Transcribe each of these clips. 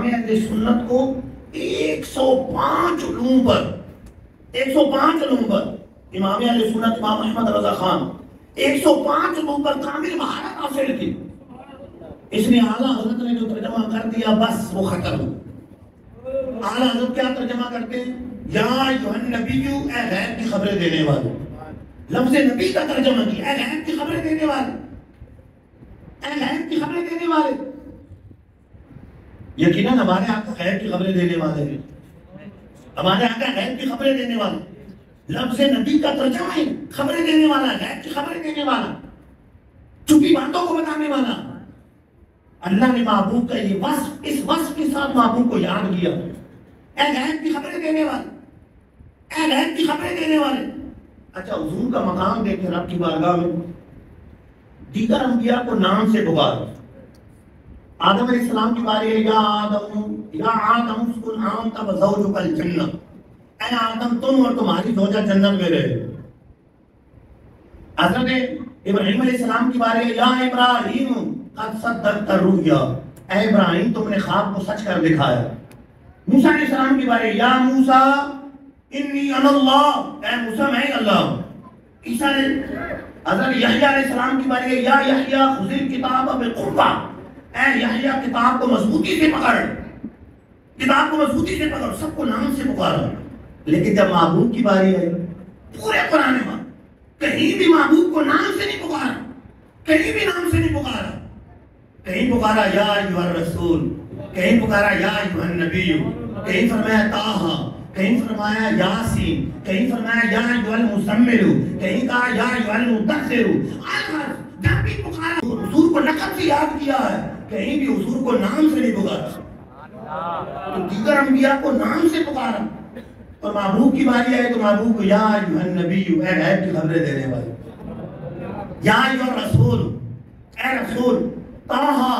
اہل سنت کو 105 علوم پر 105 علوم پر امام اہل سنت امام احمد رضا خان 105 علوم پر کامل مہارت حاصل کی. اس نے اعلیٰ حضرت نے جو ترجمہ کر دیا بس وہ ختم. اعلیٰ حضرت کیا ترجمہ کرتے ہیں؟ یا ایھا النبی، اے غیب کی خبریں دینے والے. لفظ نبی کا ترجمہ کیا، اے غیب کی خبریں دینے والے، اے غیب کی خبریں دینے والے. یقیناً ہمارے آقا غیب کی خبریں دینے والے ہیں. ہمارے آقا غیب کی خبریں دینے والے. لفظ نبی کا ترجمہ ہے خبریں دینے والا، غیب کی خبریں دینے والا، چھپی باتوں کو بتانے والا. اللہ نے محبوب کا یہ وصف، اس وصف کے ساتھ محبوب کو یاد کیا، اے غیب کی خبریں دینے والے، اے غیب کی خبریں دینے والے. اچھا حضور کا مقام دیکھیں رب کی بارگاہ میں. دیگر انبیاء کو نام سے پکارا. آدم علیہ السلام کی باری ہے، یا آدم اسکن انت وزوجک الجنہ، اے آدم تم اور تمہاری زوجہ جنت میں رہے. حضرت ابراہیم علیہ السلام کی باری ہے، یا ابراہیم قد صدقت الرؤیا، اے ابراہیم تم نے خواب کو سچ کر دکھایا. موسیٰ علیہ السلام کی باری ہے، یا موسیٰ انی انا اللہ، اے موسیٰ میں اللہ. عیسیٰ حضرت یحییٰ علیہ السلام کی باری ہے، یا یحییٰ خذ الکتاب بقوہ، اے یحییٰ کتاب کو مضبوطی سے پکڑ، کتاب کو مضبوطی سے پکڑ. سب کو نام سے پکارا. لیکن جب محبوب کی باری ہے پورے قرآن میں کہیں بھی محبوب کو نام سے نہیں پکارا، کہیں بھی نام سے نہیں پکارا. کہیں پکارا یا ایھا الرسول، کہیں پکارا یا ایھا النبی، کہیں فرمایا طٰہٰ، کہیں فرمایا یاسین، کہیں فرمایا یا ایھا المزمل، کہیں کہا یا ایھا المدثر. جب بھی پکارا حضور کو لقب سے یاد کیا ہے، کہیں بھی حضور کو نام سے نہیں پکارا. تو دیگر انبیاء کو نام سے پکارا. اور محبوب کی باری آئے تو محبوب کو یا ایھا النبی، اے غیب کی خبریں دینے والے، یا ایھا الرسول، اے رسول، طٰہٰ،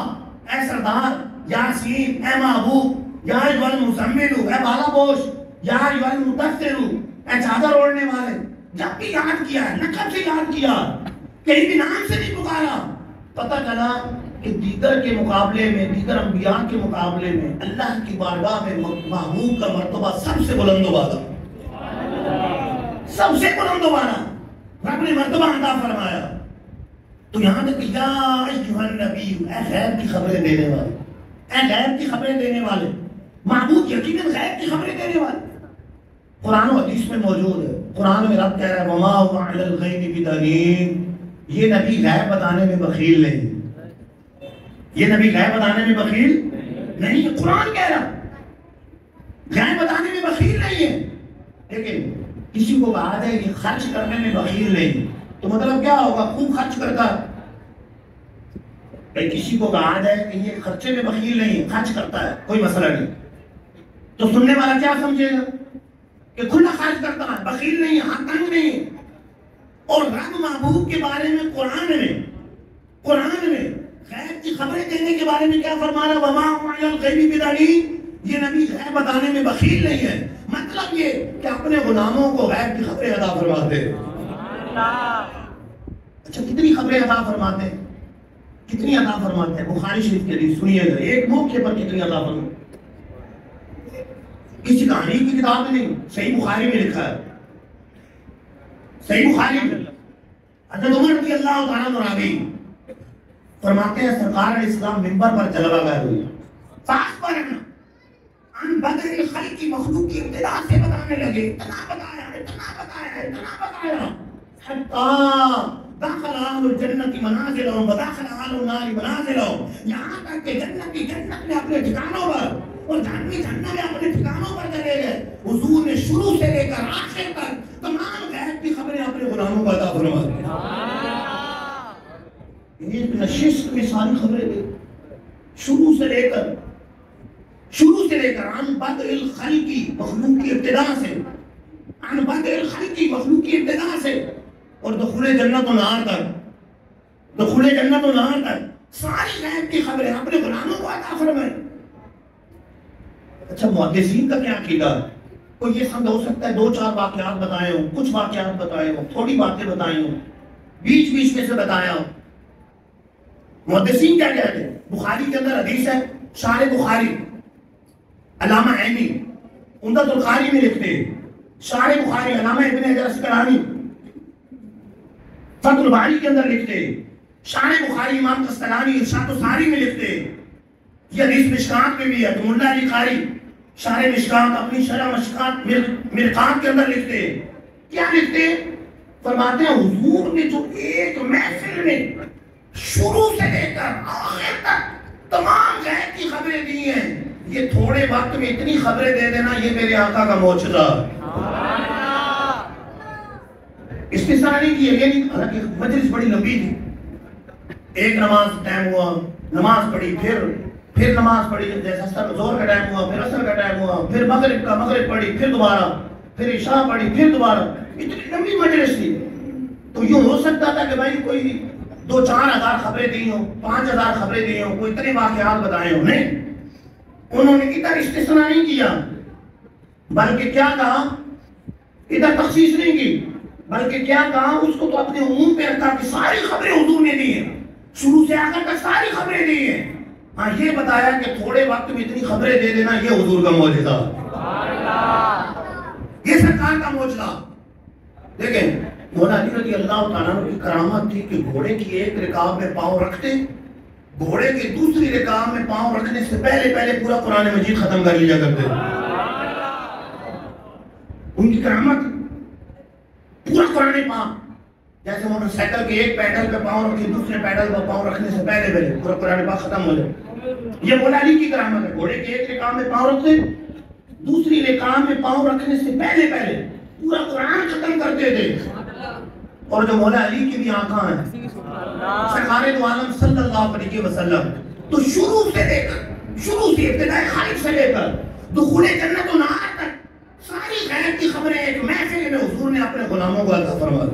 اے سردار، یاسین، اے محبوب، یا ایھا المزمل، اے بالا پوش، یا ایھا المدثر، اے چادر اوڑھنے والے. جب بھی یاد کیا ہے لقب سے یاد کیا، کہیں بھی نام سے نہیں پکارا. پتہ چلا کہ دیگر کے مقابلے میں، دیگر انبیاء کے مقابلے میں اللہ کی بارگاہ میں محبوب کا مرتبہ سب سے بلند و بالا، سب سے بلند و بالا رب نے مرتبہ عطا فرمایا. تو یہاں تک کہ یا ایھا النبی، اے غیب کی خبریں دینے والے، اے غیب کی خبریں دینے والے. محبوب یقیناً غیب کی خبریں دینے والے. قرآن و حدیث میں موجود ہے. قرآن میں رب کہہ رہا ہے وما هو علی الغیب بدنین، یہ نبی غیب بتانے میں بخیل نہیں، یہ نبی غیب بتانے میں بخیل نہیں. قرآن کہہ رہا غیب بتانے میں بخیل نہیں ہے. لیکن کسی کو کہا ہے کہ خرچ کرنے میں بخیل نہیں، تو مطلب کیا ہوگا؟ خوب خرچ کرتا. بھائی کسی کو کہا جائے کہ یہ خرچے میں بخیل نہیں، خرچ کرتا ہے، کوئی مسئلہ نہیں، تو سننے والا کیا سمجھے گا کہ کھلا خرچ کرتا ہے، بخیل نہیں، ہاتھ تنگ نہیں. اور رب محبوب کے بارے میں قرآن میں غیب کی خبریں دینے کے بارے میں کیا فرما رہا ہے؟ وما هو علی الغیب بدنین، یہ نبی غیب بتانے میں بخیل نہیں ہے. مطلب یہ کہ اپنے غلاموں کو غیب کی خبریں عطا فرماتے ہیں. اچھا کتنی خبریں عطا فرماتے ہیں؟ کتنی عطا فرماتے ہیں؟ بخاری شریف کے لیے سنیے گا، ایک موقع پر کتنی عطا فرماتے ہیں. کسی کہانی کی کتاب میں نہیں، صحیح بخاری میں لکھا ہے. صحیح بخاری میں حضرت عمر رضی اللہ تعالیٰ عنہ فرماتے ہیں سرکار علیہ السلام منبر پر جلوہ گر ہوئی، فاخبرنا عن بدء الخلق، مخلوق کی ابتدا سے بتانے لگے. اتنا بتایا حتی داخل اہل الجنت منازلهم وداخل اہل النار منازلهم، یہاں تک کہ جنت میں اپنے ٹھکانوں پر اور جہنم میں اپنے ٹھکانوں پر چلے گئے. حضور نے شروع سے لے کر آخر تک تمام غیب کی خبریں اپنے غلاموں کو عطا فرما دی. یہ نشست میں ساری خبریں دی، شروع سے لے کر عن بدء الخلق، مخلوق کی ابتدا سے، عن بدء الخلق، مخلوق کی ابتدا سے، اور دخول جنت و نار تک ساری غیب کی خبریں اپنے غلاموں کو عطا فرمائے. اچھا محدثین کا کیا عقیدہ ہے؟ کوئی یہ سمجھ ہو سکتا ہے 2-4 واقعات بتائے ہوں، کچھ واقعات بتائے ہوں، تھوڑی باتیں بتائی ہوں، بیچ میں سے بتایا ہوں. محدثین کیا کہتے ہیں؟ بخاری کے اندر حدیث ہے، شارح بخاری علامہ عینی عمدۃ القاری میں لکھتے ہیں، شارح بخاری علامہ ابن حجر اسقلانی فتح الباری کے اندر لکھتے ہیں، شارح بخاری امام قسطلانی ارشاد الساری میں لکھتے ہیں، یہ حدیث مشکات میں بھی ہے، تو ملا علی قاری شارح مشکات اپنی شرح مشکات مرقات کے اندر لکھتے ہیں، کیا لکھتے ہیں؟ فرماتے ہیں حضور نے جو ایک محفل میں شروع سے لے کر آخر تک تمام غیب کی خبریں دی ہیں، یہ تھوڑے وقت میں اتنی خبریں دے دینا، یہ میرے آقا کا معجزہ۔ استثناء نہیں کیا، یہ نہیں، حالانکہ مجلس بڑی لمبی تھی، ایک نماز ٹائم ہوا، نماز پڑھی، پھر نماز پڑھی، جیسا زور کا ٹائم ہوا، پھر عصر کا ٹائم ہوا، پھر مغرب پڑھی، پھر دوبارہ، پھر عشاء پڑھی، پھر دوبارہ، اتنی لمبی مجلس تھی۔ تو یوں ہو سکتا تھا کہ بھائی کوئی 2-4 ہزار خبریں دی ہوں، 5,000 خبریں دی ہوں، کوئی اتنے واقعات بتائے ہوں، نہیں، انہوں نے ادھر استثناء نہیں کیا، بلکہ کیا کہا؟ ادھر تخصیص نہیں کی، بلکہ کیا کہا؟ اس کو تو اپنے عموم پہ رکھا کہ ساری خبریں حضور نے دی ہیں، شروع سے آخر تک ساری خبریں دی ہیں، ہاں یہ بتایا کہ تھوڑے وقت میں اتنی خبریں دے دینا، یہ حضور کا معجزہ، یہ سرکار کا معجزہ۔ دیکھیں مولا علی رضی اللہ تعالیٰ عنہ کی کرامت تھی کہ گھوڑے کی ایک رکاب میں پاؤں رکھتے، گھوڑے کی دوسری رکاب میں پاؤں رکھنے سے پہلے پورا قرآن مجید ختم کر لیا کرتے، ان کی کرامت پورا قرآن پاک، جیسے موٹر سائیکل کے ایک پیڈل پہ پاؤں رکھے، دوسرے پیڈل پہ پاؤں رکھنے سے پہلے پورا قرآن پاک ختم ہو جائے، یہ مولا علی کی کرامت ہے۔ گھوڑے کے ایک رکاب میں پاؤں رکھتے، دوسری رکاب میں پاؤں رکھنے سے پہلے پورا قرآن ختم کرتے تھے۔ اور جو مولا علی کی بھی آنکھاں ہیں، سرکار دو عالم صلی اللہ علیہ وسلم، تو شروع سے ابتدائی خالق سے لے کر دخول جنت و نعیم تک ساری غیب کی خبریں ایک محفل میں حضور نے اپنے غلاموں کو عطا فرمائی۔